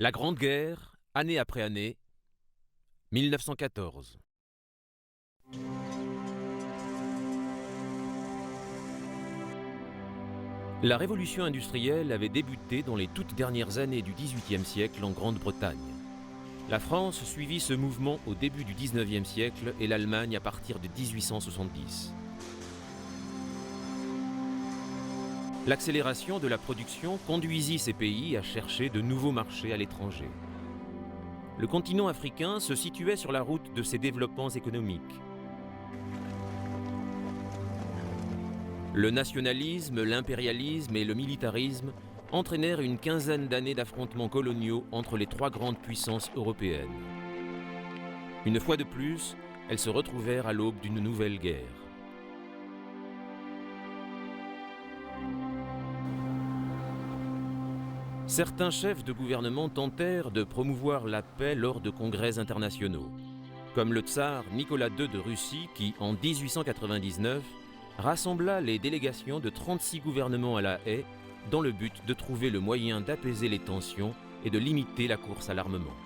La Grande Guerre, année après année, 1914. La révolution industrielle avait débuté dans les toutes dernières années du XVIIIe siècle en Grande-Bretagne. La France suivit ce mouvement au début du XIXe siècle et l'Allemagne à partir de 1870. L'accélération de la production conduisit ces pays à chercher de nouveaux marchés à l'étranger. Le continent africain se situait sur la route de ces développements économiques. Le nationalisme, l'impérialisme et le militarisme entraînèrent une quinzaine d'années d'affrontements coloniaux entre les trois grandes puissances européennes. Une fois de plus, elles se retrouvèrent à l'aube d'une nouvelle guerre. Certains chefs de gouvernement tentèrent de promouvoir la paix lors de congrès internationaux, comme le tsar Nicolas II de Russie qui, en 1899, rassembla les délégations de 36 gouvernements à La Haye dans le but de trouver le moyen d'apaiser les tensions et de limiter la course à l'armement.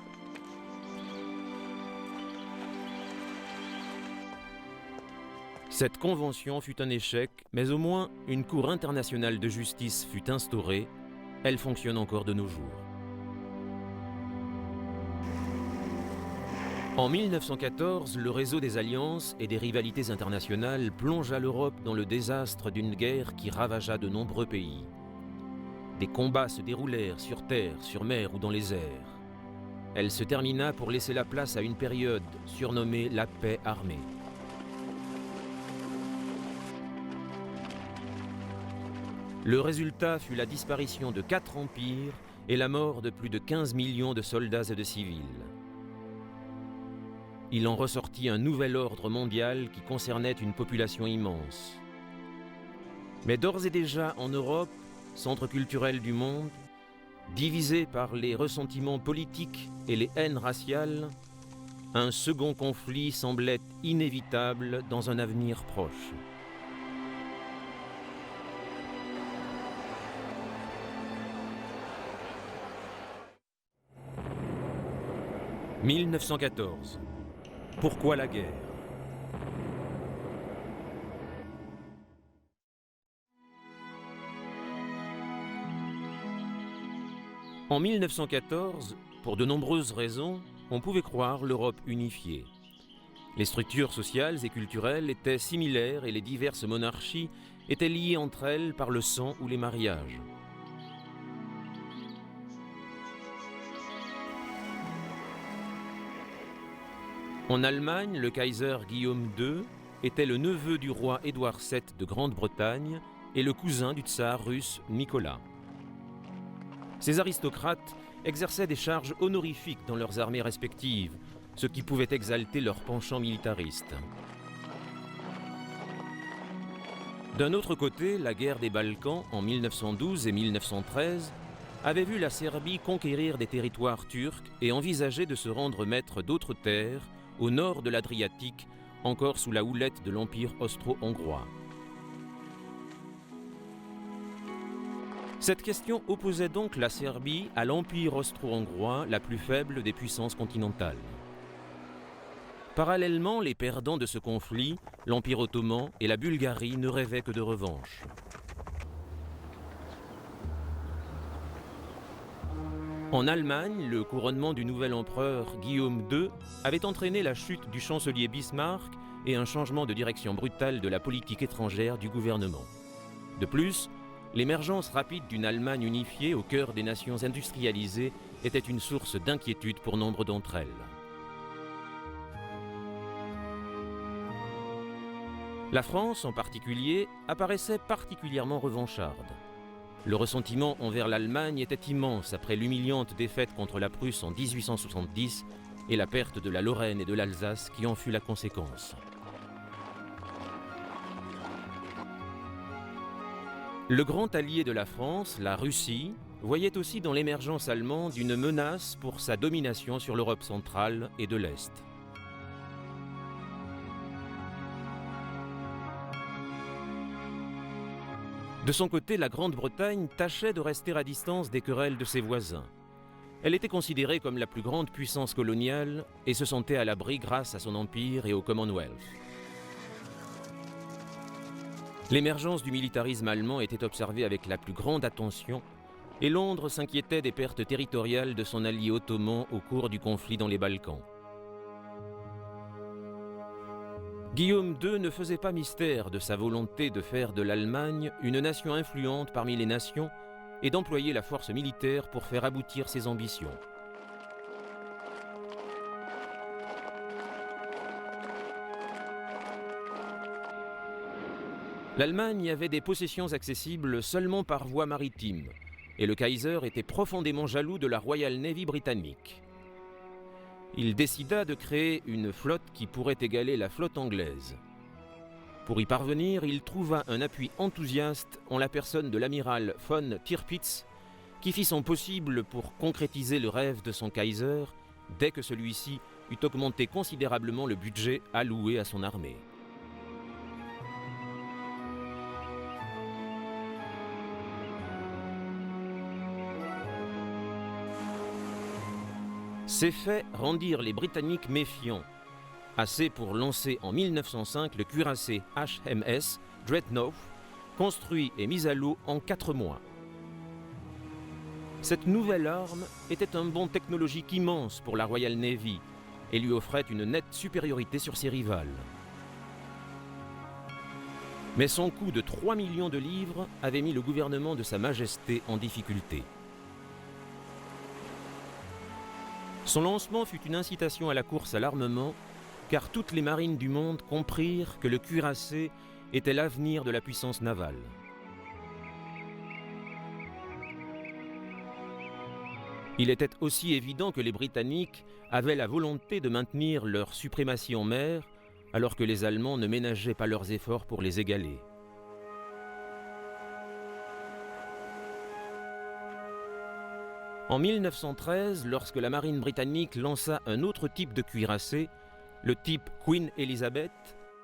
Cette convention fut un échec, mais au moins une cour internationale de justice fut instaurée. Elle fonctionne encore de nos jours. En 1914, le réseau des alliances et des rivalités internationales plongea l'Europe dans le désastre d'une guerre qui ravagea de nombreux pays. Des combats se déroulèrent sur terre, sur mer ou dans les airs. Elle se termina pour laisser la place à une période surnommée la paix armée. Le résultat fut la disparition de 4 empires et la mort de plus de 15 millions de soldats et de civils. Il en ressortit un nouvel ordre mondial qui concernait une population immense. Mais d'ores et déjà en Europe, centre culturel du monde, divisé par les ressentiments politiques et les haines raciales, un second conflit semblait inévitable dans un avenir proche. « 1914. Pourquoi la guerre ? En 1914, pour de nombreuses raisons, on pouvait croire l'Europe unifiée. Les structures sociales et culturelles étaient similaires et les diverses monarchies étaient liées entre elles par le sang ou les mariages. En Allemagne, le Kaiser Guillaume II était le neveu du roi Édouard VII de Grande-Bretagne et le cousin du tsar russe Nicolas. Ces aristocrates exerçaient des charges honorifiques dans leurs armées respectives, ce qui pouvait exalter leur penchant militariste. D'un autre côté, la guerre des Balkans en 1912 et 1913 avait vu la Serbie conquérir des territoires turcs et envisager de se rendre maître d'autres terres au nord de l'Adriatique, encore sous la houlette de l'Empire austro-hongrois. Cette question opposait donc la Serbie à l'Empire austro-hongrois, la plus faible des puissances continentales. Parallèlement, les perdants de ce conflit, l'Empire ottoman et la Bulgarie, ne rêvaient que de revanche. En Allemagne, le couronnement du nouvel empereur Guillaume II avait entraîné la chute du chancelier Bismarck et un changement de direction brutale de la politique étrangère du gouvernement. De plus, l'émergence rapide d'une Allemagne unifiée au cœur des nations industrialisées était une source d'inquiétude pour nombre d'entre elles. La France, en particulier, apparaissait particulièrement revancharde. Le ressentiment envers l'Allemagne était immense après l'humiliante défaite contre la Prusse en 1870 et la perte de la Lorraine et de l'Alsace qui en fut la conséquence. Le grand allié de la France, la Russie, voyait aussi dans l'émergence allemande une menace pour sa domination sur l'Europe centrale et de l'Est. De son côté, la Grande-Bretagne tâchait de rester à distance des querelles de ses voisins. Elle était considérée comme la plus grande puissance coloniale et se sentait à l'abri grâce à son empire et au Commonwealth. L'émergence du militarisme allemand était observée avec la plus grande attention et Londres s'inquiétait des pertes territoriales de son allié ottoman au cours du conflit dans les Balkans. Guillaume II ne faisait pas mystère de sa volonté de faire de l'Allemagne une nation influente parmi les nations et d'employer la force militaire pour faire aboutir ses ambitions. L'Allemagne avait des possessions accessibles seulement par voie maritime, et le Kaiser était profondément jaloux de la Royal Navy britannique. Il décida de créer une flotte qui pourrait égaler la flotte anglaise. Pour y parvenir, il trouva un appui enthousiaste en la personne de l'amiral von Tirpitz, qui fit son possible pour concrétiser le rêve de son Kaiser dès que celui-ci eut augmenté considérablement le budget alloué à son armée. Ces faits rendirent les Britanniques méfiants, assez pour lancer en 1905 le cuirassé HMS Dreadnought, construit et mis à l'eau en 4 mois. Cette nouvelle arme était un bond technologique immense pour la Royal Navy et lui offrait une nette supériorité sur ses rivales. Mais son coût de 3 millions de livres avait mis le gouvernement de Sa Majesté en difficulté. Son lancement fut une incitation à la course à l'armement, car toutes les marines du monde comprirent que le cuirassé était l'avenir de la puissance navale. Il était aussi évident que les Britanniques avaient la volonté de maintenir leur suprématie en mer, alors que les Allemands ne ménageaient pas leurs efforts pour les égaler. En 1913, lorsque la marine britannique lança un autre type de cuirassé, le type Queen Elizabeth,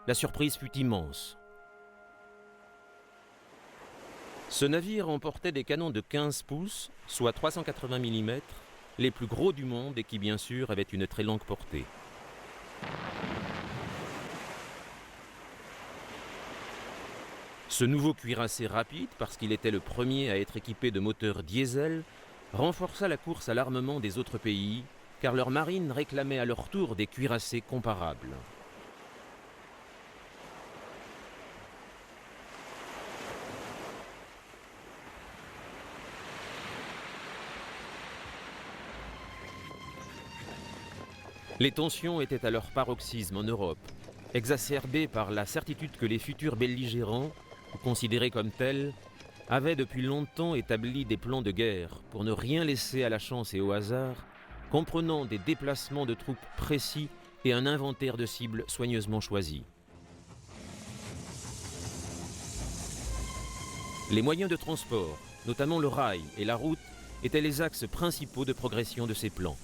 la surprise fut immense. Ce navire emportait des canons de 15 pouces, soit 380 mm, les plus gros du monde et qui bien sûr avaient une très longue portée. Ce nouveau cuirassé rapide, parce qu'il était le premier à être équipé de moteurs diesel, renforça la course à l'armement des autres pays, car leurs marines réclamaient à leur tour des cuirassés comparables. Les tensions étaient à leur paroxysme en Europe, exacerbées par la certitude que les futurs belligérants, considérés comme tels, avaient depuis longtemps établi des plans de guerre pour ne rien laisser à la chance et au hasard, comprenant des déplacements de troupes précis et un inventaire de cibles soigneusement choisis. Les moyens de transport, notamment le rail et la route, étaient les axes principaux de progression de ces plans.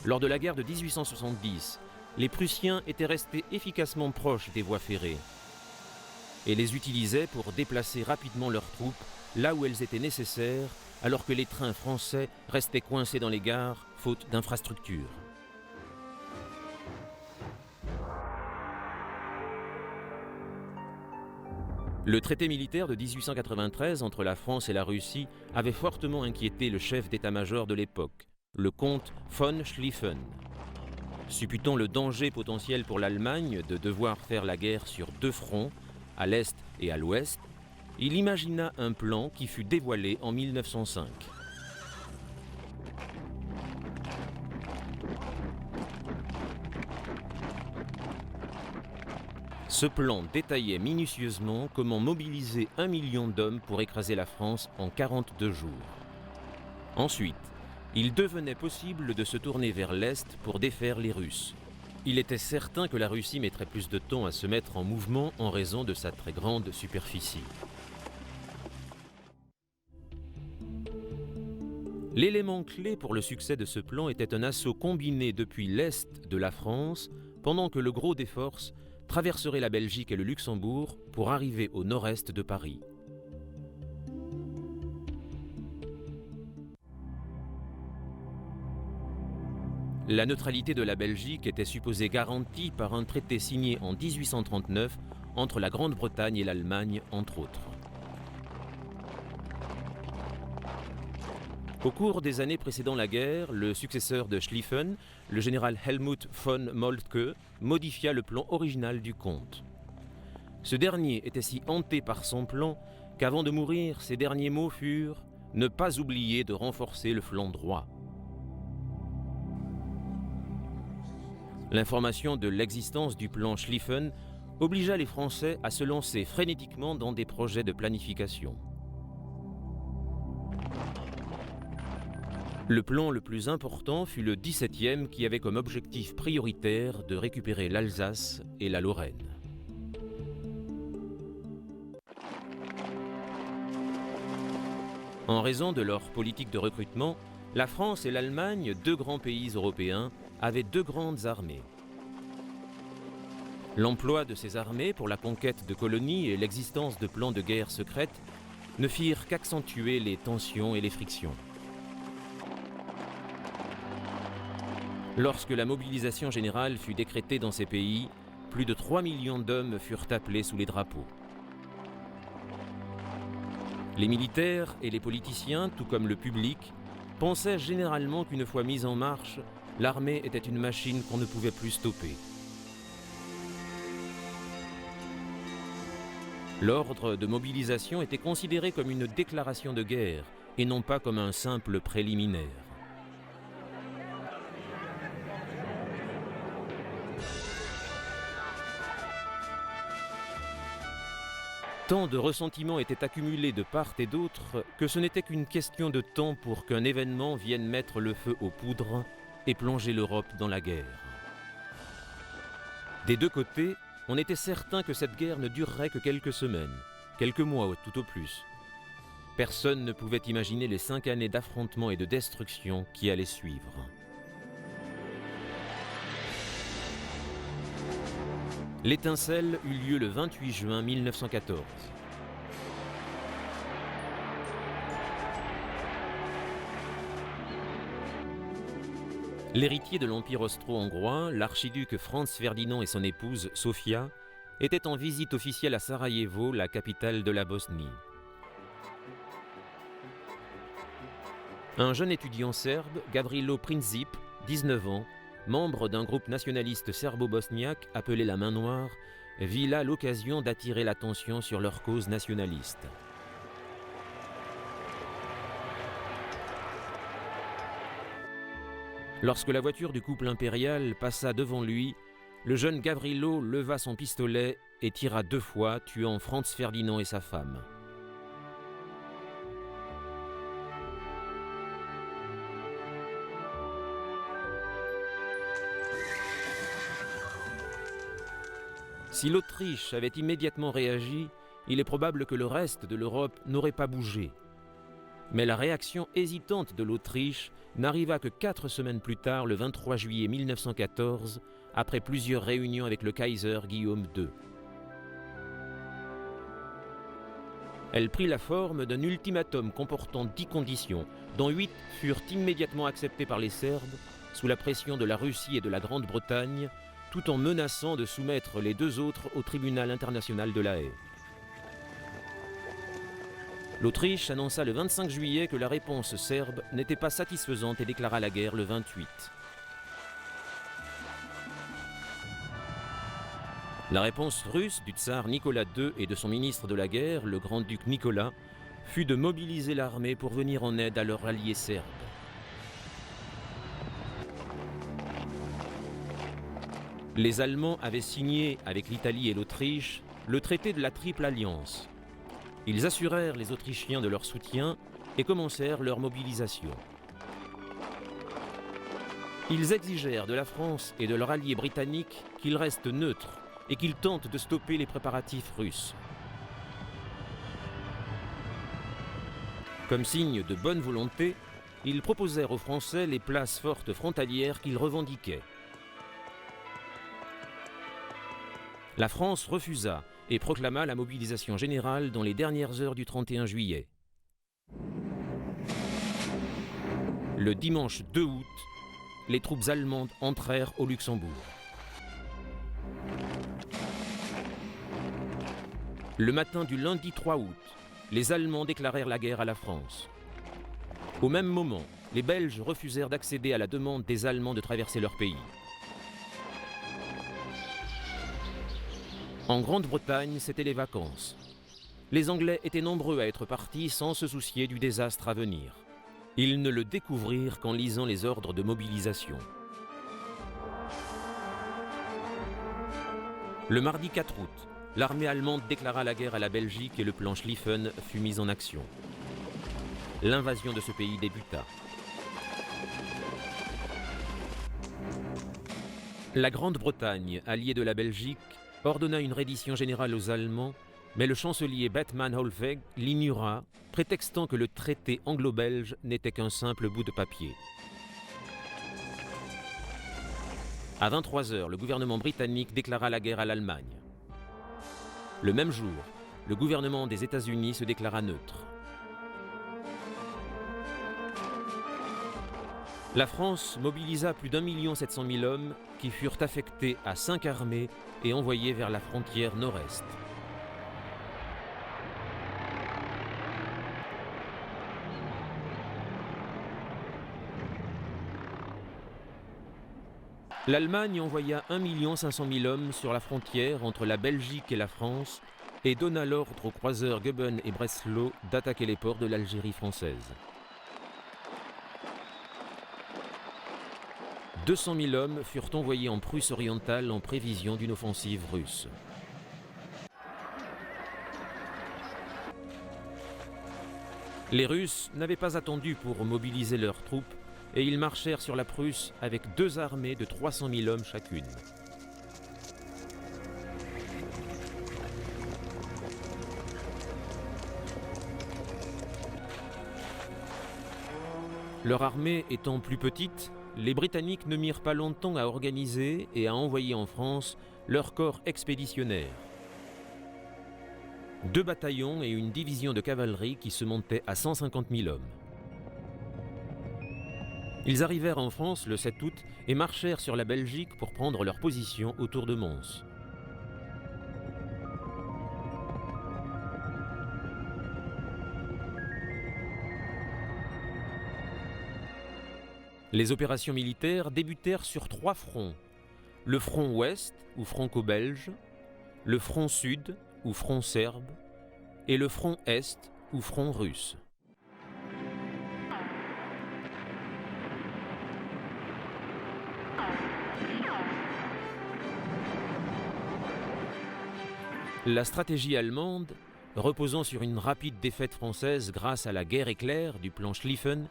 Lors de la guerre de 1870, les Prussiens étaient restés efficacement proches des voies ferrées et les utilisaient pour déplacer rapidement leurs troupes là où elles étaient nécessaires, alors que les trains français restaient coincés dans les gares, faute d'infrastructures. Le traité militaire de 1893 entre la France et la Russie avait fortement inquiété le chef d'état-major de l'époque, le comte von Schlieffen. Supputant le danger potentiel pour l'Allemagne de devoir faire la guerre sur 2 fronts, à l'est et à l'ouest, il imagina un plan qui fut dévoilé en 1905. Ce plan détaillait minutieusement comment mobiliser 1 million d'hommes pour écraser la France en 42 jours. Ensuite, il devenait possible de se tourner vers l'Est pour défaire les Russes. Il était certain que la Russie mettrait plus de temps à se mettre en mouvement en raison de sa très grande superficie. L'élément clé pour le succès de ce plan était un assaut combiné depuis l'Est de la France, pendant que le gros des forces traverserait la Belgique et le Luxembourg pour arriver au nord-est de Paris. La neutralité de la Belgique était supposée garantie par un traité signé en 1839 entre la Grande-Bretagne et l'Allemagne, entre autres. Au cours des années précédant la guerre, le successeur de Schlieffen, le général Helmut von Moltke, modifia le plan original du comte. Ce dernier était si hanté par son plan qu'avant de mourir, ses derniers mots furent « Ne pas oublier de renforcer le flanc droit ». L'information de l'existence du plan Schlieffen obligea les Français à se lancer frénétiquement dans des projets de planification. Le plan le plus important fut le 17e qui avait comme objectif prioritaire de récupérer l'Alsace et la Lorraine. En raison de leur politique de recrutement, la France et l'Allemagne, deux grands pays européens, avaient deux grandes armées. L'emploi de ces armées pour la conquête de colonies et l'existence de plans de guerre secrètes ne firent qu'accentuer les tensions et les frictions. Lorsque la mobilisation générale fut décrétée dans ces pays, plus de 3 millions d'hommes furent appelés sous les drapeaux. Les militaires et les politiciens, tout comme le public, pensaient généralement qu'une fois mise en marche, l'armée était une machine qu'on ne pouvait plus stopper. L'ordre de mobilisation était considéré comme une déclaration de guerre et non pas comme un simple préliminaire. Tant de ressentiments étaient accumulés de part et d'autre que ce n'était qu'une question de temps pour qu'un événement vienne mettre le feu aux poudres et plonger l'Europe dans la guerre. Des deux côtés, on était certain que cette guerre ne durerait que quelques semaines, quelques mois tout au plus. Personne ne pouvait imaginer les 5 années d'affrontements et de destruction qui allaient suivre. L'étincelle eut lieu le 28 juin 1914. L'héritier de l'Empire austro-hongrois, l'archiduc Franz Ferdinand et son épouse Sofia, étaient en visite officielle à Sarajevo, la capitale de la Bosnie. Un jeune étudiant serbe, Gavrilo Princip, 19 ans, membre d'un groupe nationaliste serbo-bosniaque appelé la Main Noire, vit là l'occasion d'attirer l'attention sur leur cause nationaliste. Lorsque la voiture du couple impérial passa devant lui, le jeune Gavrilo leva son pistolet et tira 2 fois, tuant Franz Ferdinand et sa femme. Si l'Autriche avait immédiatement réagi, il est probable que le reste de l'Europe n'aurait pas bougé. Mais la réaction hésitante de l'Autriche n'arriva que 4 semaines plus tard, le 23 juillet 1914, après plusieurs réunions avec le Kaiser Guillaume II. Elle prit la forme d'un ultimatum comportant 10 conditions, dont 8 furent immédiatement acceptées par les Serbes, sous la pression de la Russie et de la Grande-Bretagne, tout en menaçant de soumettre les 2 autres au tribunal international de La Haye. L'Autriche annonça le 25 juillet que la réponse serbe n'était pas satisfaisante et déclara la guerre le 28. La réponse russe du tsar Nicolas II et de son ministre de la guerre, le grand-duc Nicolas, fut de mobiliser l'armée pour venir en aide à leurs alliés serbes. Les Allemands avaient signé avec l'Italie et l'Autriche le traité de la Triple Alliance. Ils assurèrent les Autrichiens de leur soutien et commencèrent leur mobilisation. Ils exigèrent de la France et de leurs alliés britanniques qu'ils restent neutres et qu'ils tentent de stopper les préparatifs russes. Comme signe de bonne volonté, ils proposèrent aux Français les places fortes frontalières qu'ils revendiquaient. La France refusa et proclama la mobilisation générale dans les dernières heures du 31 juillet. Le dimanche 2 août, les troupes allemandes entrèrent au Luxembourg. Le matin du lundi 3 août, les Allemands déclarèrent la guerre à la France. Au même moment, les Belges refusèrent d'accéder à la demande des Allemands de traverser leur pays. En Grande-Bretagne, c'étaient les vacances. Les Anglais étaient nombreux à être partis sans se soucier du désastre à venir. Ils ne le découvrirent qu'en lisant les ordres de mobilisation. Le mardi 4 août, l'armée allemande déclara la guerre à la Belgique et le plan Schlieffen fut mis en action. L'invasion de ce pays débuta. La Grande-Bretagne, alliée de la Belgique, ordonna une reddition générale aux Allemands, mais le chancelier Bethmann Hollweg l'ignora, prétextant que le traité anglo-belge n'était qu'un simple bout de papier. À 23 h, le gouvernement britannique déclara la guerre à l'Allemagne. Le même jour, le gouvernement des États-Unis se déclara neutre. La France mobilisa plus d'1 700 000 hommes qui furent affectés à 5 armées et envoyés vers la frontière nord-est. L'Allemagne envoya 1 500 000 hommes sur la frontière entre la Belgique et la France et donna l'ordre aux croiseurs Goeben et Breslau d'attaquer les ports de l'Algérie française. 200 000 hommes furent envoyés en Prusse orientale en prévision d'une offensive russe. Les Russes n'avaient pas attendu pour mobiliser leurs troupes et ils marchèrent sur la Prusse avec 2 armées de 300 000 hommes chacune. Leur armée étant plus petite, les Britanniques ne mirent pas longtemps à organiser et à envoyer en France leur corps expéditionnaire. 2 bataillons et une division de cavalerie qui se montaient à 150 000 hommes. Ils arrivèrent en France le 7 août et marchèrent sur la Belgique pour prendre leur position autour de Mons. Les opérations militaires débutèrent sur 3 fronts. Le front ouest, ou franco-belge, le front sud, ou front serbe, et le front est, ou front russe. La stratégie allemande, reposant sur une rapide défaite française grâce à la guerre éclair du plan Schlieffen,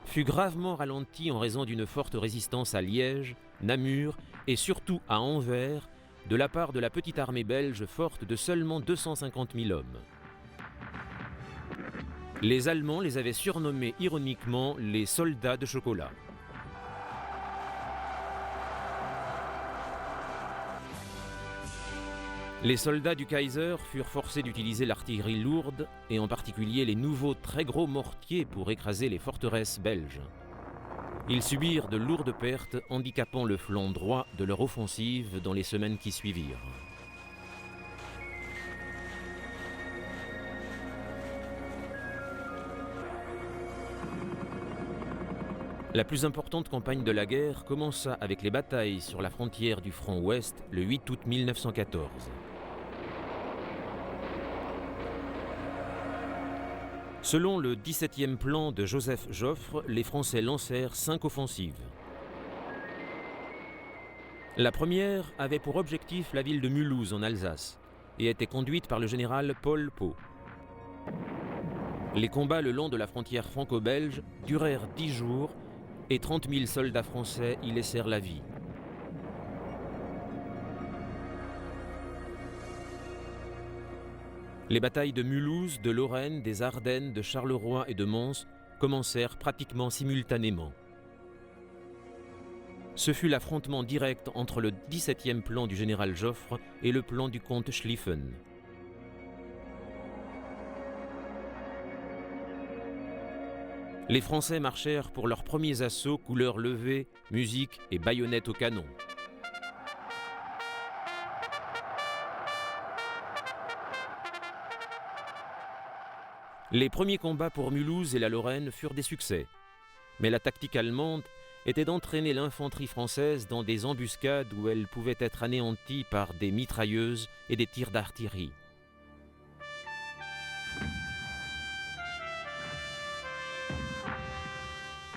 fut gravement ralentie en raison d'une forte résistance à Liège, Namur et surtout à Anvers de la part de la petite armée belge forte de seulement 250 000 hommes. Les Allemands les avaient surnommés ironiquement les soldats de chocolat. Les soldats du Kaiser furent forcés d'utiliser l'artillerie lourde et en particulier les nouveaux très gros mortiers pour écraser les forteresses belges. Ils subirent de lourdes pertes, handicapant le flanc droit de leur offensive dans les semaines qui suivirent. La plus importante campagne de la guerre commença avec les batailles sur la frontière du front ouest le 8 août 1914. Selon le 17e plan de Joseph Joffre, les Français lancèrent 5 offensives. La première avait pour objectif la ville de Mulhouse en Alsace et était conduite par le général Paul Pau. Les combats le long de la frontière franco-belge durèrent 10 jours et 30 000 soldats français y laissèrent la vie. Les batailles de Mulhouse, de Lorraine, des Ardennes, de Charleroi et de Mons commencèrent pratiquement simultanément. Ce fut l'affrontement direct entre le 17e plan du général Joffre et le plan du comte Schlieffen. Les Français marchèrent pour leurs premiers assauts, couleurs levées, musique et baïonnettes au canon. Les premiers combats pour Mulhouse et la Lorraine furent des succès. Mais la tactique allemande était d'entraîner l'infanterie française dans des embuscades où elle pouvait être anéantie par des mitrailleuses et des tirs d'artillerie.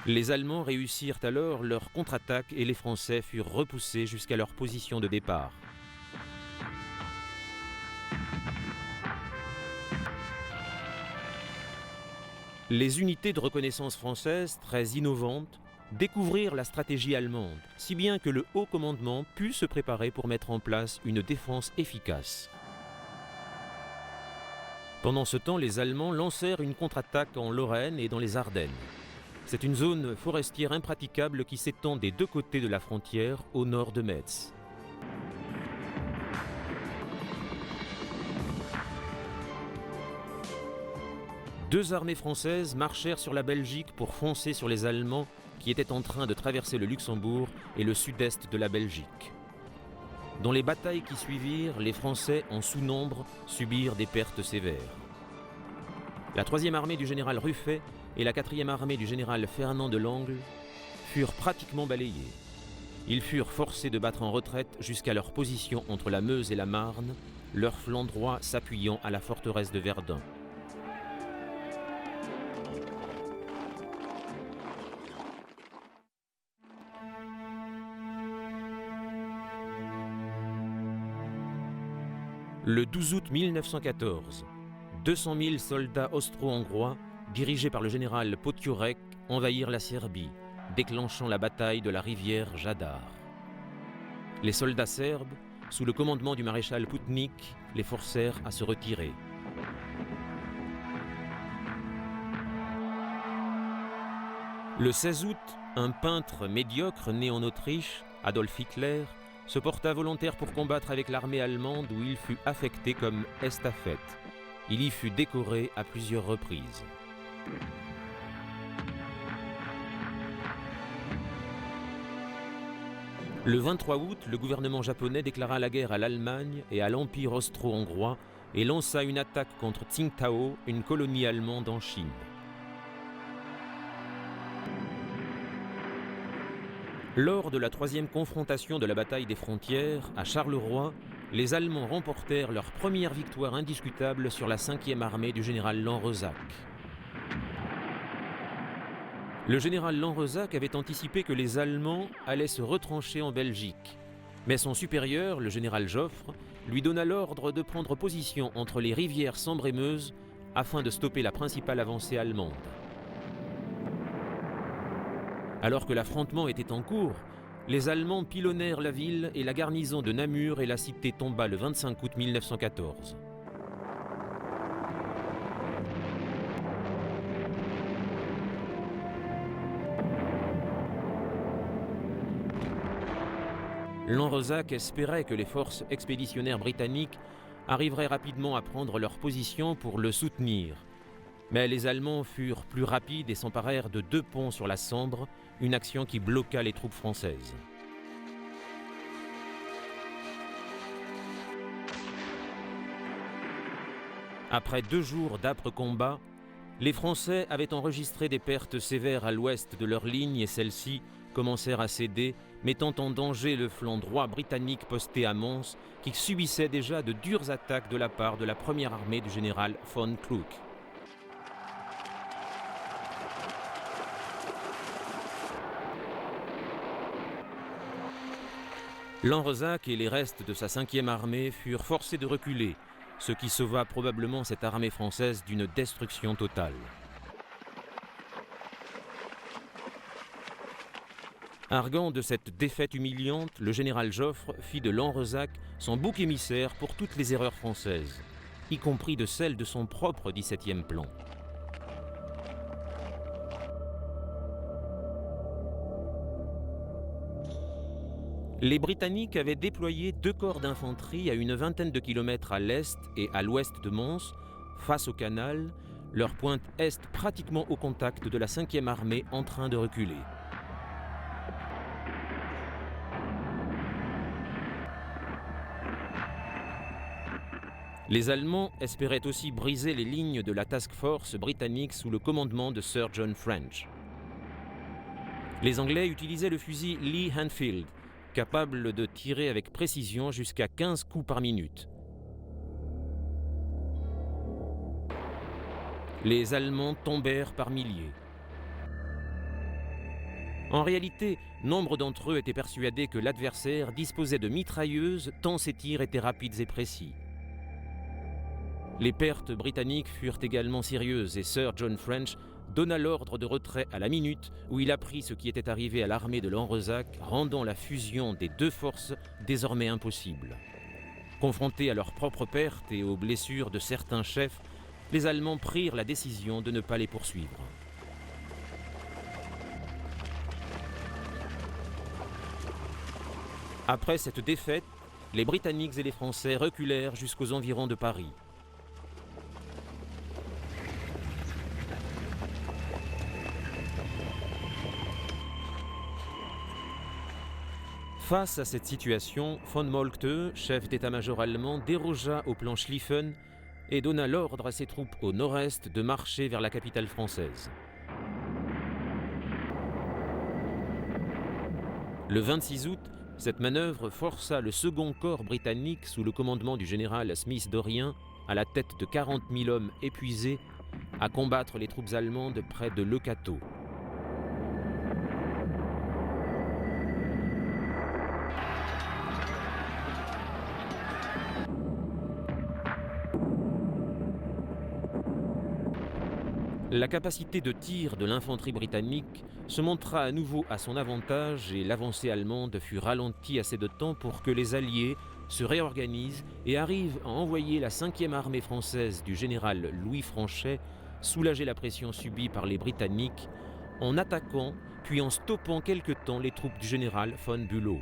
Les Allemands réussirent alors leur contre-attaque et les Français furent repoussés jusqu'à leur position de départ. Les unités de reconnaissance françaises, très innovantes, découvrirent la stratégie allemande, si bien que le haut commandement put se préparer pour mettre en place une défense efficace. Pendant ce temps, les Allemands lancèrent une contre-attaque en Lorraine et dans les Ardennes. C'est une zone forestière impraticable qui s'étend des deux côtés de la frontière au nord de Metz. Deux armées françaises marchèrent sur la Belgique pour foncer sur les Allemands qui étaient en train de traverser le Luxembourg et le sud-est de la Belgique. Dans les batailles qui suivirent, les Français, en sous-nombre, subirent des pertes sévères. La 3e armée du général Ruffet et la 4e armée du général Fernand de Langle furent pratiquement balayées. Ils furent forcés de battre en retraite jusqu'à leur position entre la Meuse et la Marne, leur flanc droit s'appuyant à la forteresse de Verdun. Le 12 août 1914, 200 000 soldats austro-hongrois, dirigés par le général Potiorek, envahirent la Serbie, déclenchant la bataille de la rivière Jadar. Les soldats serbes, sous le commandement du maréchal Putnik, les forcèrent à se retirer. Le 16 août, un peintre médiocre né en Autriche, Adolf Hitler, se porta volontaire pour combattre avec l'armée allemande où il fut affecté comme estafette. Il y fut décoré à plusieurs reprises. Le 23 août, le gouvernement japonais déclara la guerre à l'Allemagne et à l'Empire austro-hongrois et lança une attaque contre Tsingtao, une colonie allemande en Chine. Lors de la 3e confrontation de la bataille des frontières, à Charleroi, les Allemands remportèrent leur première victoire indiscutable sur la 5e armée du général Lanrezac. Le général Lanrezac avait anticipé que les Allemands allaient se retrancher en Belgique. Mais son supérieur, le général Joffre, lui donna l'ordre de prendre position entre les rivières Sambre et Meuse afin de stopper la principale avancée allemande. Alors que l'affrontement était en cours, les Allemands pilonnèrent la ville et la garnison de Namur et la cité tomba le 25 août 1914. Lanrezac espérait que les forces expéditionnaires britanniques arriveraient rapidement à prendre leur position pour le soutenir. Mais les Allemands furent plus rapides et s'emparèrent de 2 ponts sur la Sambre, une action qui bloqua les troupes françaises. Après 2 jours d'âpres combats, les Français avaient enregistré des pertes sévères à l'ouest de leur ligne et celles-ci commencèrent à céder, mettant en danger le flanc droit britannique posté à Mons, qui subissait déjà de dures attaques de la part de la 1re armée du général von Kluck. Lanrezac et les restes de sa 5e armée furent forcés de reculer, ce qui sauva probablement cette armée française d'une destruction totale. Arguant de cette défaite humiliante, le général Joffre fit de Lanrezac son bouc émissaire pour toutes les erreurs françaises, y compris de celles de son propre 17e plan. Les Britanniques avaient déployé 2 corps d'infanterie à une vingtaine de kilomètres à l'est et à l'ouest de Mons, face au canal, leur pointe est pratiquement au contact de la 5e armée en train de reculer. Les Allemands espéraient aussi briser les lignes de la task force britannique sous le commandement de Sir John French. Les Anglais utilisaient le fusil Lee Enfield, capable de tirer avec précision jusqu'à 15 coups par minute. Les Allemands tombèrent par milliers. En réalité, nombre d'entre eux étaient persuadés que l'adversaire disposait de mitrailleuses tant ses tirs étaient rapides et précis. Les pertes britanniques furent également sérieuses et Sir John French donna l'ordre de retrait à la minute où il apprit ce qui était arrivé à l'armée de Lanrezac, rendant la fusion des deux forces désormais impossible. Confrontés à leurs propres pertes et aux blessures de certains chefs, les Allemands prirent la décision de ne pas les poursuivre. Après cette défaite, les Britanniques et les Français reculèrent jusqu'aux environs de Paris. Face à cette situation, von Moltke, chef d'état-major allemand, dérogea au plan Schlieffen et donna l'ordre à ses troupes au nord-est de marcher vers la capitale française. Le 26 août, cette manœuvre força le second corps britannique sous le commandement du général Smith-Dorrien, à la tête de 40 000 hommes épuisés, à combattre les troupes allemandes près de Leucatho. La capacité de tir de l'infanterie britannique se montra à nouveau à son avantage et l'avancée allemande fut ralentie assez de temps pour que les Alliés se réorganisent et arrivent à envoyer la 5e armée française du général Louis Franchet soulager la pression subie par les Britanniques en attaquant puis en stoppant quelque temps les troupes du général von Bülow.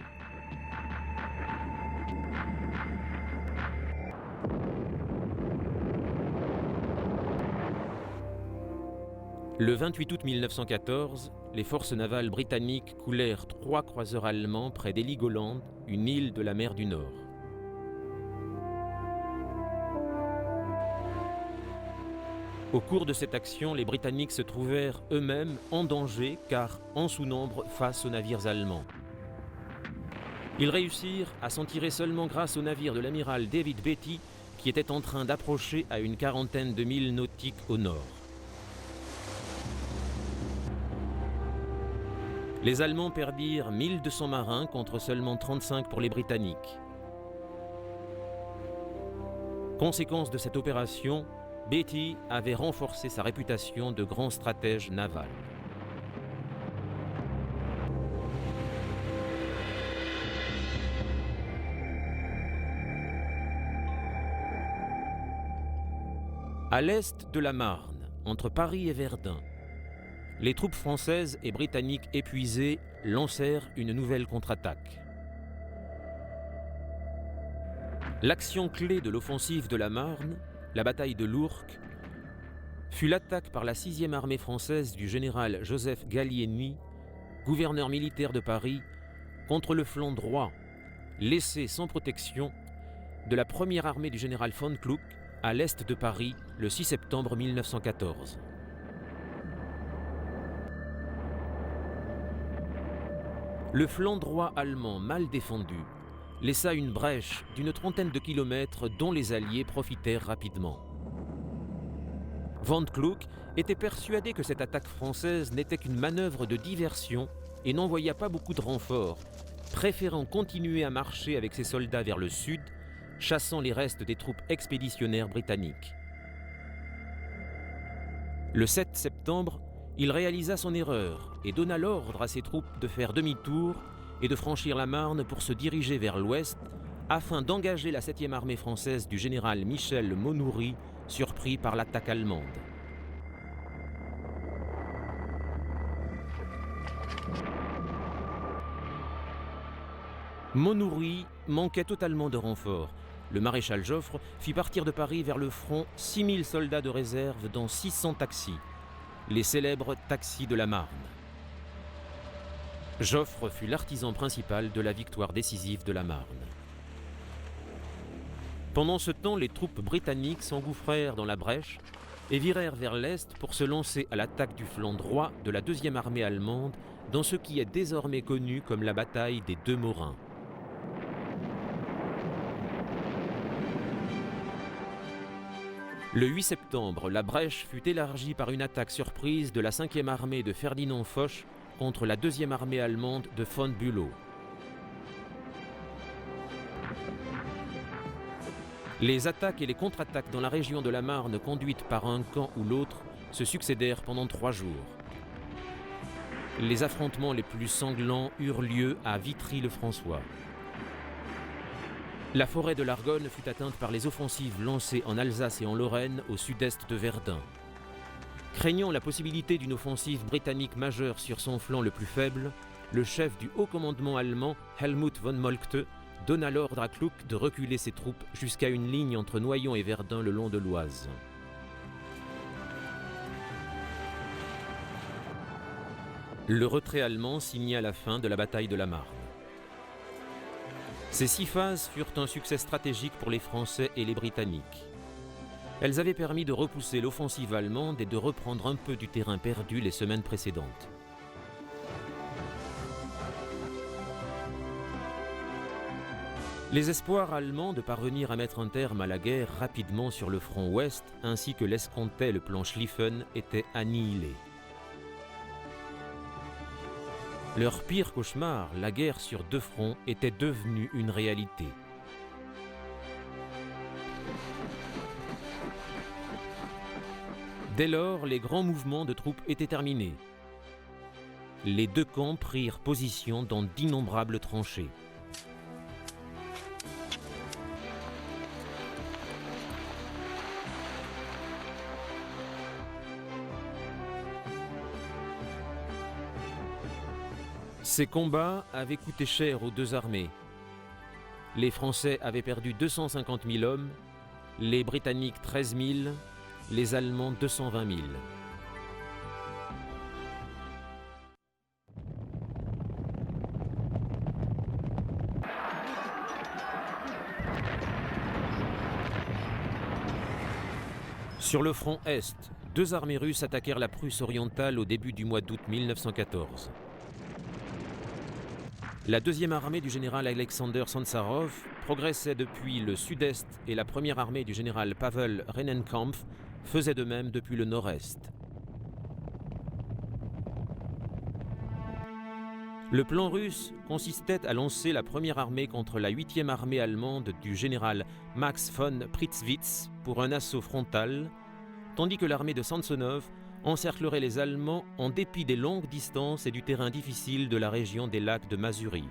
Le 28 août 1914, les forces navales britanniques coulèrent 3 croiseurs allemands près d'Heligoland, une île de la mer du Nord. Au cours de cette action, les Britanniques se trouvèrent eux-mêmes en danger car en sous-nombre face aux navires allemands. Ils réussirent à s'en tirer seulement grâce au navire de l'amiral David Beatty qui était en train d'approcher à une quarantaine de milles nautiques au nord. Les Allemands perdirent 1200 marins contre seulement 35 pour les Britanniques. Conséquence de cette opération, Beatty avait renforcé sa réputation de grand stratège naval. À l'est de la Marne, entre Paris et Verdun, les troupes françaises et britanniques épuisées lancèrent une nouvelle contre-attaque. L'action clé de l'offensive de la Marne, la bataille de l'Ourcq, fut l'attaque par la 6e armée française du général Joseph Gallieni, gouverneur militaire de Paris, contre le flanc droit, laissé sans protection, de la première armée du général von Kluck à l'est de Paris le 6 septembre 1914. Le flanc droit allemand mal défendu laissa une brèche d'une trentaine de kilomètres dont les Alliés profitèrent rapidement. Von Kluck était persuadé que cette attaque française n'était qu'une manœuvre de diversion et n'envoya pas beaucoup de renforts, préférant continuer à marcher avec ses soldats vers le sud, chassant les restes des troupes expéditionnaires britanniques. Le 7 septembre, il réalisa son erreur et donna l'ordre à ses troupes de faire demi-tour et de franchir la Marne pour se diriger vers l'ouest afin d'engager la 7e armée française du général Michel Monoury, surpris par l'attaque allemande. Monoury manquait totalement de renforts le maréchal Joffre fit partir de Paris vers le front 6000 soldats de réserve dans 600 taxis, les célèbres taxis de la Marne. Joffre fut l'artisan principal de la victoire décisive de la Marne. Pendant ce temps, les troupes britanniques s'engouffrèrent dans la brèche et virèrent vers l'est pour se lancer à l'attaque du flanc droit de la deuxième armée allemande dans ce qui est désormais connu comme la bataille des Deux Morains. Le 8 septembre, la brèche fut élargie par une attaque surprise de la 5e armée de Ferdinand Foch contre la 2e armée allemande de von Bülow. Les attaques et les contre-attaques dans la région de la Marne conduites par un camp ou l'autre se succédèrent pendant 3 jours. Les affrontements les plus sanglants eurent lieu à Vitry-le-François. La forêt de l'Argonne fut atteinte par les offensives lancées en Alsace et en Lorraine au sud-est de Verdun. Craignant la possibilité d'une offensive britannique majeure sur son flanc le plus faible, le chef du haut commandement allemand, Helmuth von Moltke, donna l'ordre à Kluck de reculer ses troupes jusqu'à une ligne entre Noyon et Verdun le long de l'Oise. Le retrait allemand signa la fin de la bataille de la Marne. Ces 6 phases furent un succès stratégique pour les Français et les Britanniques. Elles avaient permis de repousser l'offensive allemande et de reprendre un peu du terrain perdu les semaines précédentes. Les espoirs allemands de parvenir à mettre un terme à la guerre rapidement sur le front ouest, ainsi que l'escomptait le plan Schlieffen, étaient annihilés. Leur pire cauchemar, la guerre sur 2 fronts, était devenue une réalité. Dès lors, les grands mouvements de troupes étaient terminés. Les 2 camps prirent position dans d'innombrables tranchées. Ces combats avaient coûté cher aux 2 armées. Les Français avaient perdu 250 000 hommes, les Britanniques 13 000, les Allemands 220 000. Sur le front Est, 2 armées russes attaquèrent la Prusse orientale au début du mois d'août 1914. La 2e armée du général Alexander Sansarov progressait depuis le sud-est et la 1re armée du général Pavel Rennenkampf faisait de même depuis le nord-est. Le plan russe consistait à lancer la 1re armée contre la 8e armée allemande du général Max von Prittwitz pour un assaut frontal, tandis que l'armée de Samsonov encerclerait les Allemands en dépit des longues distances et du terrain difficile de la région des lacs de Masurie.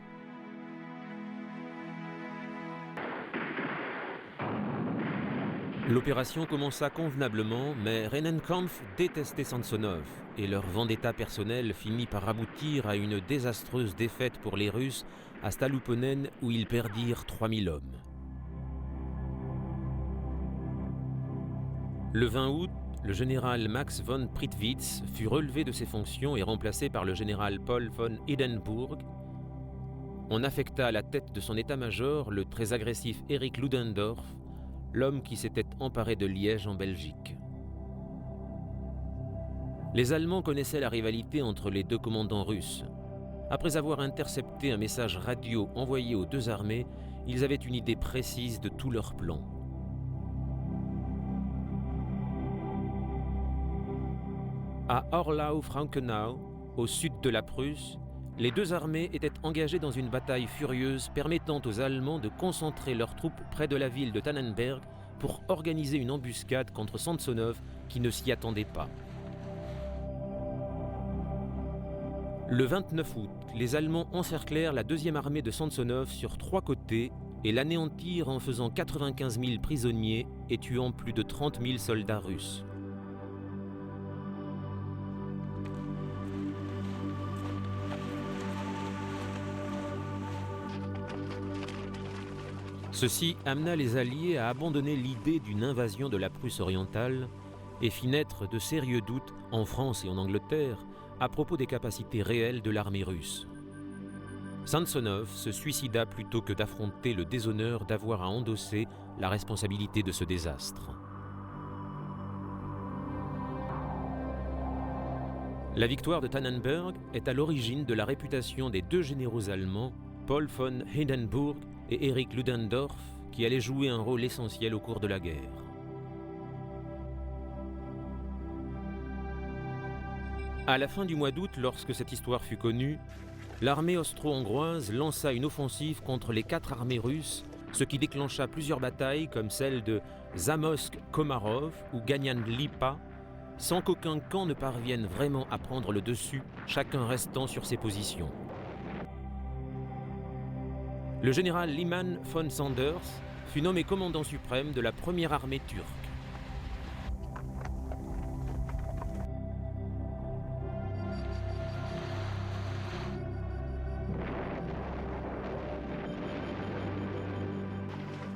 L'opération commença convenablement, mais Rennenkampf détestait Samsonov et leur vendetta personnelle finit par aboutir à une désastreuse défaite pour les Russes à Staloupönen où ils perdirent 3000 hommes. Le 20 août, le général Max von Prittwitz fut relevé de ses fonctions et remplacé par le général Paul von Hindenburg. On affecta à la tête de son état-major le très agressif Erich Ludendorff, l'homme qui s'était emparé de Liège en Belgique. Les Allemands connaissaient la rivalité entre les 2 commandants russes. Après avoir intercepté un message radio envoyé aux 2 armées, ils avaient une idée précise de tout leur plan. À Orlau-Frankenau, au sud de la Prusse, les 2 armées étaient engagées dans une bataille furieuse permettant aux Allemands de concentrer leurs troupes près de la ville de Tannenberg pour organiser une embuscade contre Samsonov qui ne s'y attendait pas. Le 29 août, les Allemands encerclèrent la 2e armée de Samsonov sur 3 côtés et l'anéantirent en faisant 95 000 prisonniers et tuant plus de 30 000 soldats russes. Ceci amena les Alliés à abandonner l'idée d'une invasion de la Prusse orientale et fit naître de sérieux doutes en France et en Angleterre à propos des capacités réelles de l'armée russe. Samsonov se suicida plutôt que d'affronter le déshonneur d'avoir à endosser la responsabilité de ce désastre. La victoire de Tannenberg est à l'origine de la réputation des deux généraux allemands, Paul von Hindenburg et Erich Ludendorff, qui allaient jouer un rôle essentiel au cours de la guerre. À la fin du mois d'août, lorsque cette histoire fut connue, l'armée austro-hongroise lança une offensive contre les 4 armées russes, ce qui déclencha plusieurs batailles comme celle de Zamość-Komarów ou Gagnan-Lipa, sans qu'aucun camp ne parvienne vraiment à prendre le dessus, chacun restant sur ses positions. Le général Liman von Sanders fut nommé commandant suprême de la première armée turque.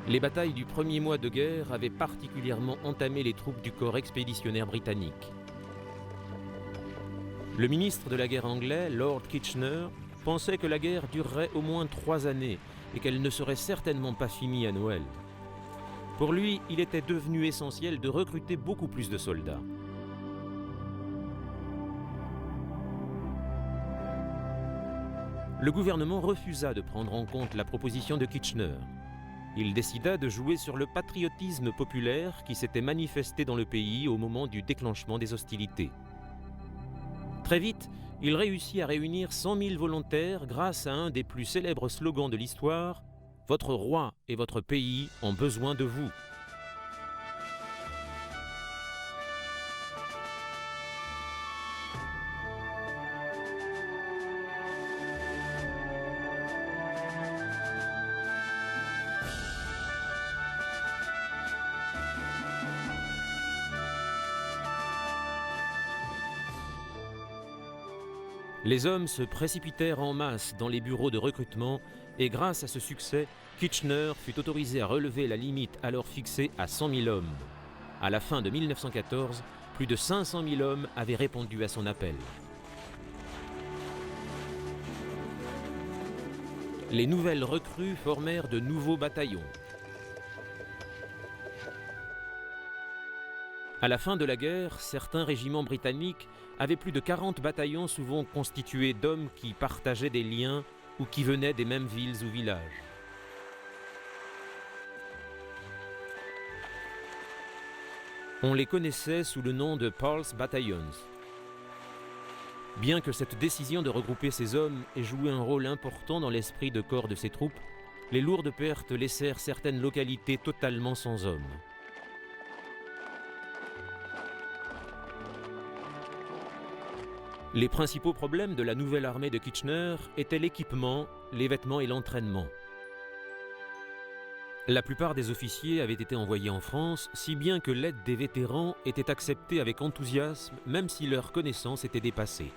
Les batailles du premier mois de guerre avaient particulièrement entamé les troupes du corps expéditionnaire britannique. Le ministre de la guerre anglais, Lord Kitchener, pensait que la guerre durerait au moins 3 années et qu'elle ne serait certainement pas finie à Noël. Pour lui, il était devenu essentiel de recruter beaucoup plus de soldats. Le gouvernement refusa de prendre en compte la proposition de Kitchener. Il décida de jouer sur le patriotisme populaire qui s'était manifesté dans le pays au moment du déclenchement des hostilités. Très vite, il réussit à réunir 100 000 volontaires grâce à un des plus célèbres slogans de l'histoire, « Votre roi et votre pays ont besoin de vous ». Les hommes se précipitèrent en masse dans les bureaux de recrutement et grâce à ce succès, Kitchener fut autorisé à relever la limite alors fixée à 100 000 hommes. À la fin de 1914, plus de 500 000 hommes avaient répondu à son appel. Les nouvelles recrues formèrent de nouveaux bataillons. À la fin de la guerre, certains régiments britanniques avaient plus de 40 bataillons souvent constitués d'hommes qui partageaient des liens ou qui venaient des mêmes villes ou villages. On les connaissait sous le nom de Pulse Battalions. Bien que cette décision de regrouper ces hommes ait joué un rôle important dans l'esprit de corps de ces troupes, les lourdes pertes laissèrent certaines localités totalement sans hommes. Les principaux problèmes de la nouvelle armée de Kitchener étaient l'équipement, les vêtements et l'entraînement. La plupart des officiers avaient été envoyés en France, si bien que l'aide des vétérans était acceptée avec enthousiasme, même si leurs connaissances étaient dépassées.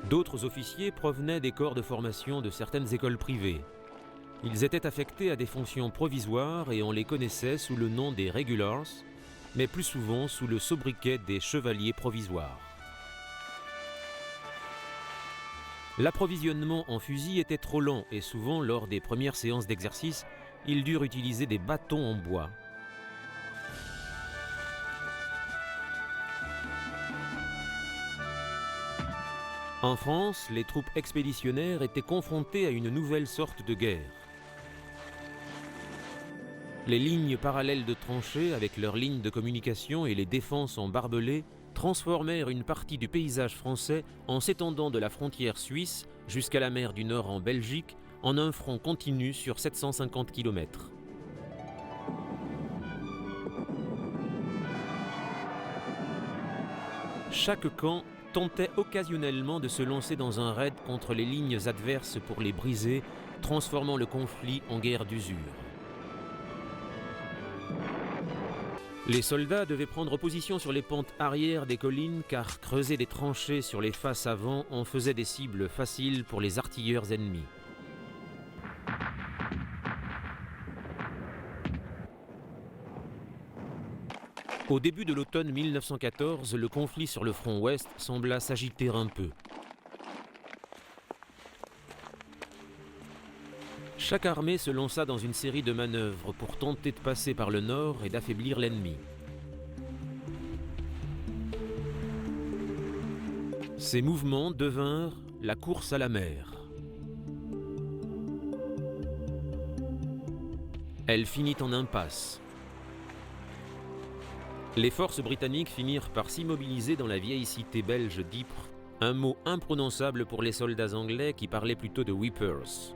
D'autres officiers provenaient des corps de formation de certaines écoles privées. Ils étaient affectés à des fonctions provisoires et on les connaissait sous le nom des Regulars, mais plus souvent sous le sobriquet des chevaliers provisoires. L'approvisionnement en fusils était trop lent et souvent, lors des premières séances d'exercice, ils durent utiliser des bâtons en bois. En France, les troupes expéditionnaires étaient confrontées à une nouvelle sorte de guerre. Les lignes parallèles de tranchées avec leurs lignes de communication et les défenses en barbelés transformèrent une partie du paysage français en s'étendant de la frontière suisse jusqu'à la mer du Nord en Belgique en un front continu sur 750 km. Chaque camp tentait occasionnellement de se lancer dans un raid contre les lignes adverses pour les briser, transformant le conflit en guerre d'usure. Les soldats devaient prendre position sur les pentes arrière des collines car creuser des tranchées sur les faces avant en faisait des cibles faciles pour les artilleurs ennemis. Au début de l'automne 1914, le conflit sur le front ouest sembla s'agiter un peu. Chaque armée se lança dans une série de manœuvres pour tenter de passer par le nord et d'affaiblir l'ennemi. Ces mouvements devinrent la course à la mer. Elle finit en impasse. Les forces britanniques finirent par s'immobiliser dans la vieille cité belge d'Ypres, un mot imprononçable pour les soldats anglais qui parlaient plutôt de whippers.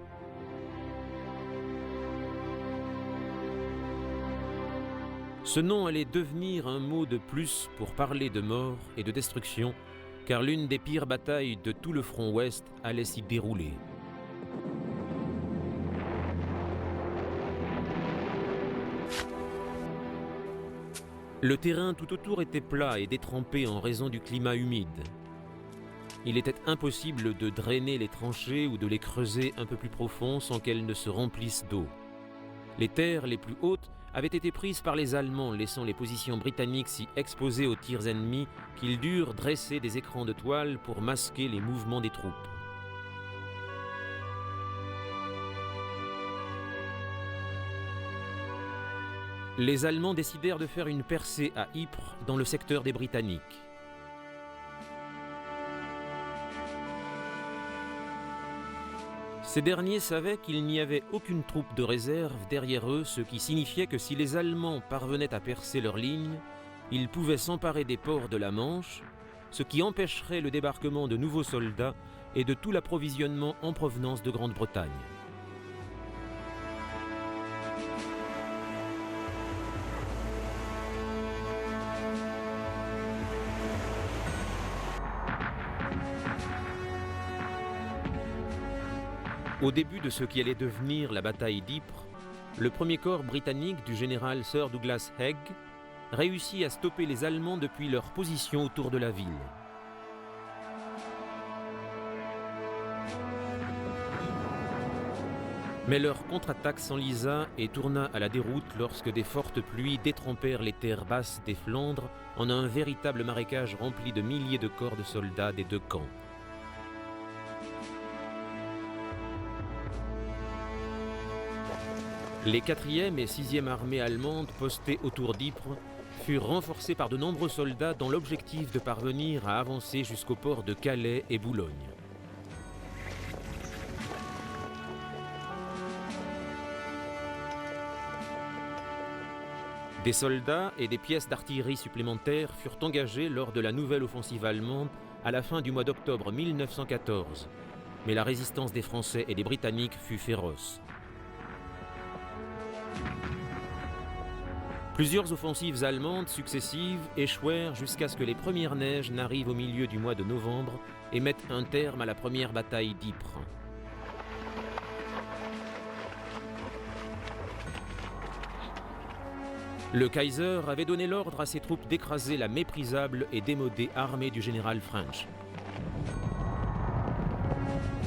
Ce nom allait devenir un mot de plus pour parler de mort et de destruction, car l'une des pires batailles de tout le front ouest allait s'y dérouler. Le terrain tout autour était plat et détrempé en raison du climat humide. Il était impossible de drainer les tranchées ou de les creuser un peu plus profond sans qu'elles ne se remplissent d'eau. Les terres les plus hautes avaient été prises par les Allemands, laissant les positions britanniques si exposées aux tirs ennemis qu'ils durent dresser des écrans de toile pour masquer les mouvements des troupes. Les Allemands décidèrent de faire une percée à Ypres dans le secteur des Britanniques. Ces derniers savaient qu'il n'y avait aucune troupe de réserve derrière eux, ce qui signifiait que si les Allemands parvenaient à percer leur ligne, ils pouvaient s'emparer des ports de la Manche, ce qui empêcherait le débarquement de nouveaux soldats et de tout l'approvisionnement en provenance de Grande-Bretagne. Au début de ce qui allait devenir la bataille d'Ypres, le premier corps britannique du général Sir Douglas Haig réussit à stopper les Allemands depuis leur position autour de la ville. Mais leur contre-attaque s'enlisa et tourna à la déroute lorsque des fortes pluies détrempèrent les terres basses des Flandres en un véritable marécage rempli de milliers de corps de soldats des deux camps. Les 4e et 6e armées allemandes postées autour d'Ypres furent renforcées par de nombreux soldats dans l'objectif de parvenir à avancer jusqu'au port de Calais et Boulogne. Des soldats et des pièces d'artillerie supplémentaires furent engagés lors de la nouvelle offensive allemande à la fin du mois d'octobre 1914, mais la résistance des Français et des Britanniques fut féroce. Plusieurs offensives allemandes successives échouèrent jusqu'à ce que les premières neiges n'arrivent au milieu du mois de novembre et mettent un terme à la première bataille d'Ypres. Le Kaiser avait donné l'ordre à ses troupes d'écraser la méprisable et démodée armée du général French.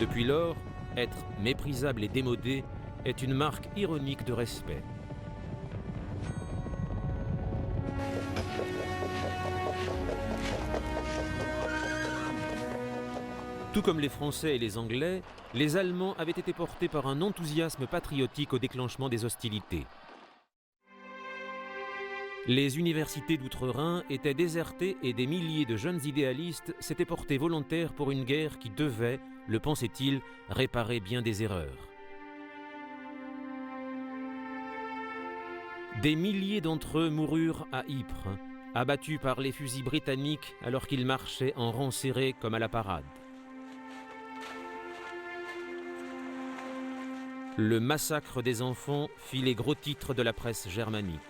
Depuis lors, être méprisable et démodé est une marque ironique de respect. Tout comme les Français et les Anglais, les Allemands avaient été portés par un enthousiasme patriotique au déclenchement des hostilités. Les universités d'Outre-Rhin étaient désertées et des milliers de jeunes idéalistes s'étaient portés volontaires pour une guerre qui devait, le pensait-il, réparer bien des erreurs. Des milliers d'entre eux moururent à Ypres, abattus par les fusils britanniques alors qu'ils marchaient en rang serré comme à la parade. Le massacre des enfants fit les gros titres de la presse germanique.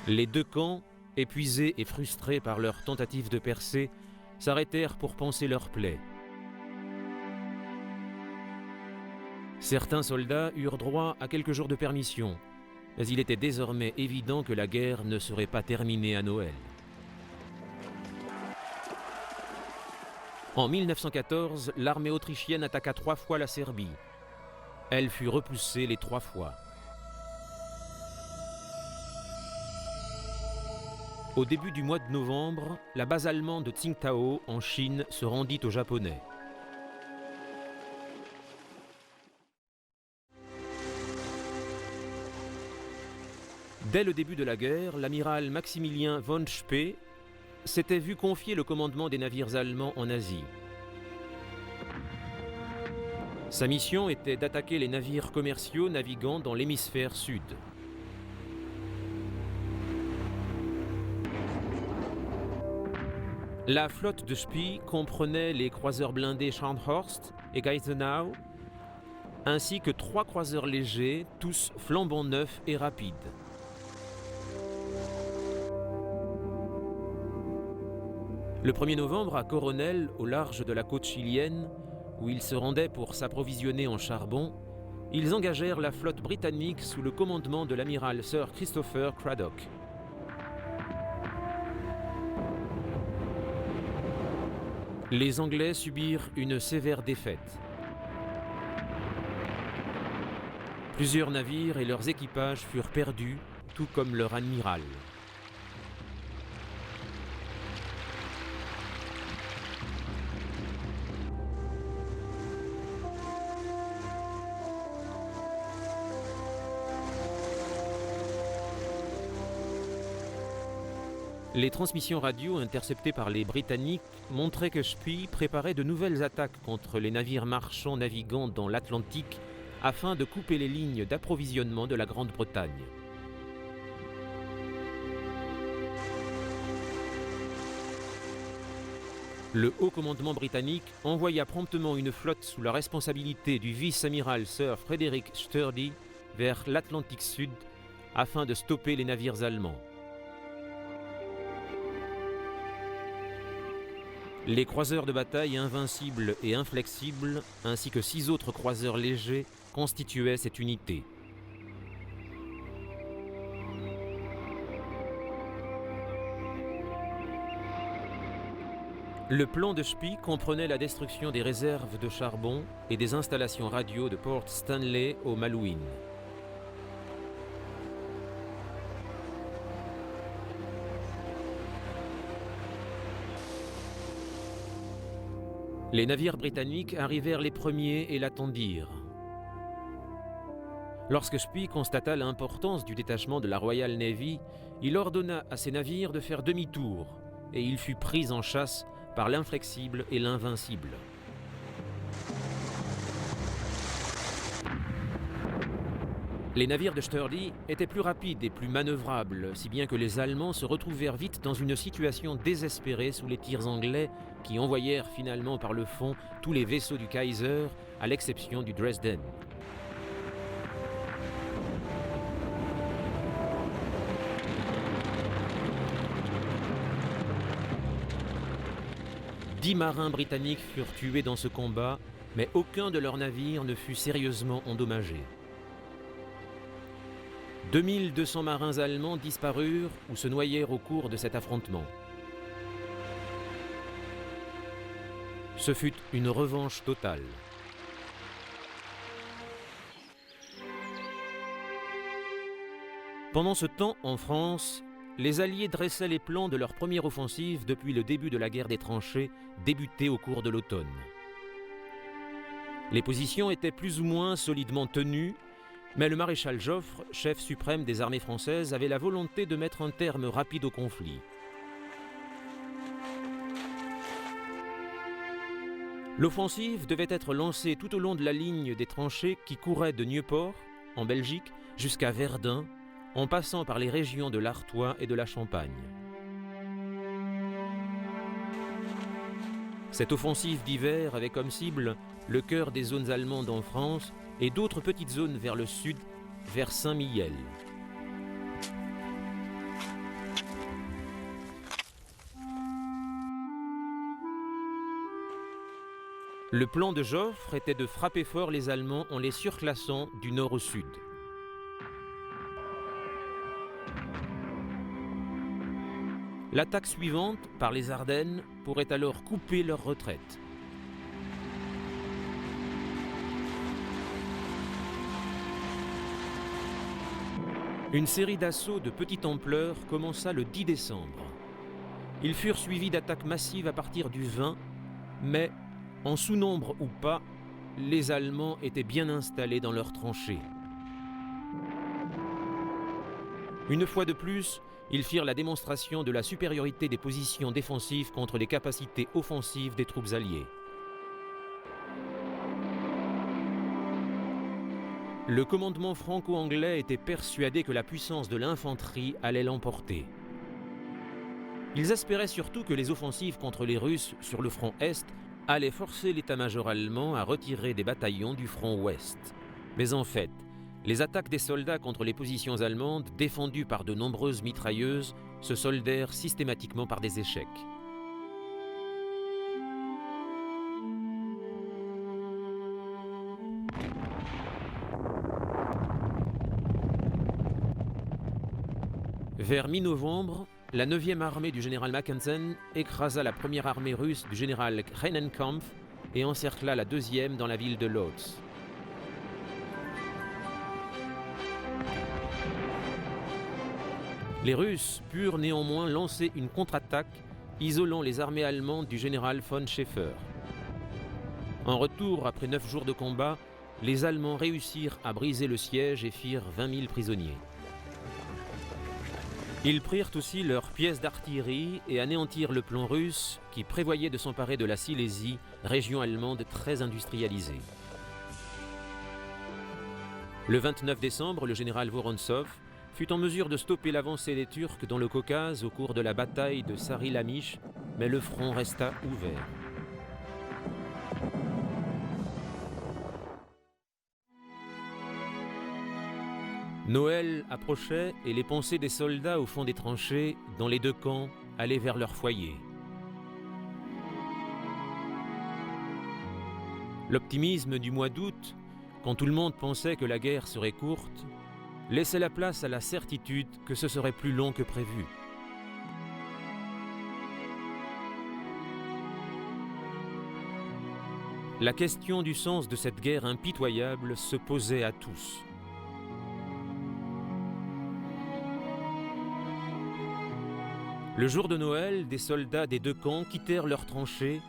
Les deux camps, épuisés et frustrés par leur tentative de percée, s'arrêtèrent pour panser leurs plaies. Certains soldats eurent droit à quelques jours de permission, mais il était désormais évident que la guerre ne serait pas terminée à Noël. En 1914, l'armée autrichienne attaqua 3 fois la Serbie. Elle fut repoussée les 3 fois. Au début du mois de novembre, la base allemande de Tsingtao, en Chine, se rendit aux Japonais. Dès le début de la guerre, l'amiral Maximilien von Spee s'était vu confier le commandement des navires allemands en Asie. Sa mission était d'attaquer les navires commerciaux naviguant dans l'hémisphère sud. La flotte de Spee comprenait les croiseurs blindés Scharnhorst et Gneisenau, ainsi que 3 croiseurs légers, tous flambant neufs et rapides. Le 1er novembre, à Coronel, au large de la côte chilienne, où ils se rendaient pour s'approvisionner en charbon, ils engagèrent la flotte britannique sous le commandement de l'amiral Sir Christopher Cradock. Les Anglais subirent une sévère défaite. Plusieurs navires et leurs équipages furent perdus, tout comme leur amiral. Les transmissions radio interceptées par les Britanniques montraient que Spee préparait de nouvelles attaques contre les navires marchands naviguant dans l'Atlantique afin de couper les lignes d'approvisionnement de la Grande-Bretagne. Le haut commandement britannique envoya promptement une flotte sous la responsabilité du vice-amiral Sir Frederick Sturdy vers l'Atlantique Sud afin de stopper les navires allemands. Les croiseurs de bataille invincibles et inflexibles, ainsi que 6 autres croiseurs légers, constituaient cette unité. Le plan de Spee comprenait la destruction des réserves de charbon et des installations radio de Port Stanley au Malouines. Les navires britanniques arrivèrent les premiers et l'attendirent. Lorsque Spee constata l'importance du détachement de la Royal Navy, il ordonna à ses navires de faire demi-tour et il fut pris en chasse par l'Inflexible et l'Invincible. Les navires de Sturdy étaient plus rapides et plus manœuvrables, si bien que les Allemands se retrouvèrent vite dans une situation désespérée sous les tirs anglais qui envoyèrent finalement par le fond tous les vaisseaux du Kaiser, à l'exception du Dresden. « 10 marins britanniques furent tués dans ce combat, mais aucun de leurs navires ne fut sérieusement endommagé. 2200 marins allemands disparurent ou se noyèrent au cours de cet affrontement. Ce fut une revanche totale. Pendant ce temps, en France, les Alliés dressaient les plans de leur première offensive depuis le début de la guerre des tranchées, débutée au cours de l'automne. Les positions étaient plus ou moins solidement tenues, mais le maréchal Joffre, chef suprême des armées françaises, avait la volonté de mettre un terme rapide au conflit. L'offensive devait être lancée tout au long de la ligne des tranchées qui courait de Nieuport, en Belgique, jusqu'à Verdun, en passant par les régions de l'Artois et de la Champagne. Cette offensive d'hiver avait comme cible le cœur des zones allemandes en France et d'autres petites zones vers le sud, vers Saint-Mihiel. Le plan de Joffre était de frapper fort les Allemands en les surclassant du nord au sud. L'attaque suivante, par les Ardennes, pourrait alors couper leur retraite. Une série d'assauts de petite ampleur commença le 10 décembre. Ils furent suivis d'attaques massives à partir du 20, mais, en sous-nombre ou pas, les Allemands étaient bien installés dans leurs tranchées. Une fois de plus, ils firent la démonstration de la supériorité des positions défensives contre les capacités offensives des troupes alliées. Le commandement franco-anglais était persuadé que la puissance de l'infanterie allait l'emporter. Ils espéraient surtout que les offensives contre les Russes sur le front Est allaient forcer l'état-major allemand à retirer des bataillons du front Ouest. Mais en fait, les attaques des soldats contre les positions allemandes, défendues par de nombreuses mitrailleuses, se soldèrent systématiquement par des échecs. Vers mi-novembre, la 9e armée du général Mackensen écrasa la première armée russe du général Rennenkampf et encercla la 2e dans la ville de Lodz. Les Russes purent néanmoins lancer une contre-attaque, isolant les armées allemandes du général von Schäfer. En retour, après 9 jours de combat, les Allemands réussirent à briser le siège et firent 20 000 prisonniers. Ils prirent aussi leurs pièces d'artillerie et anéantirent le plan russe qui prévoyait de s'emparer de la Silésie, région allemande très industrialisée. Le 29 décembre, le général Vorontsov fut en mesure de stopper l'avancée des Turcs dans le Caucase au cours de la bataille de Sari-Lamish, mais le front resta ouvert. Noël approchait et les pensées des soldats au fond des tranchées, dans les deux camps, allaient vers leur foyer. L'optimisme du mois d'août, quand tout le monde pensait que la guerre serait courte, laissait la place à la certitude que ce serait plus long que prévu. La question du sens de cette guerre impitoyable se posait à tous. Le jour de Noël, des soldats des deux camps quittèrent leurs tranchées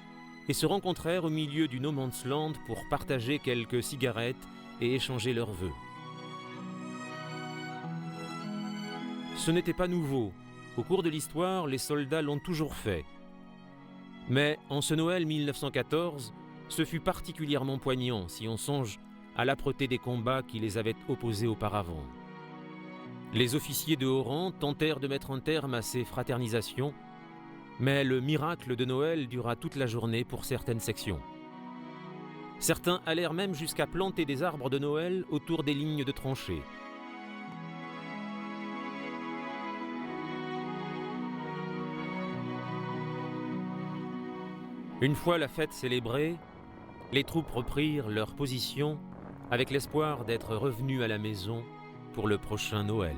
et se rencontrèrent au milieu du No Man's Land pour partager quelques cigarettes et échanger leurs vœux. Ce n'était pas nouveau. Au cours de l'histoire, les soldats l'ont toujours fait. Mais en ce Noël 1914, ce fut particulièrement poignant si on songe à l'âpreté des combats qui les avaient opposés auparavant. Les officiers de haut rang tentèrent de mettre un terme à ces fraternisations, mais le miracle de Noël dura toute la journée pour certaines sections. Certains allèrent même jusqu'à planter des arbres de Noël autour des lignes de tranchées. Une fois la fête célébrée, les troupes reprirent leur position avec l'espoir d'être revenus à la maison pour le prochain Noël.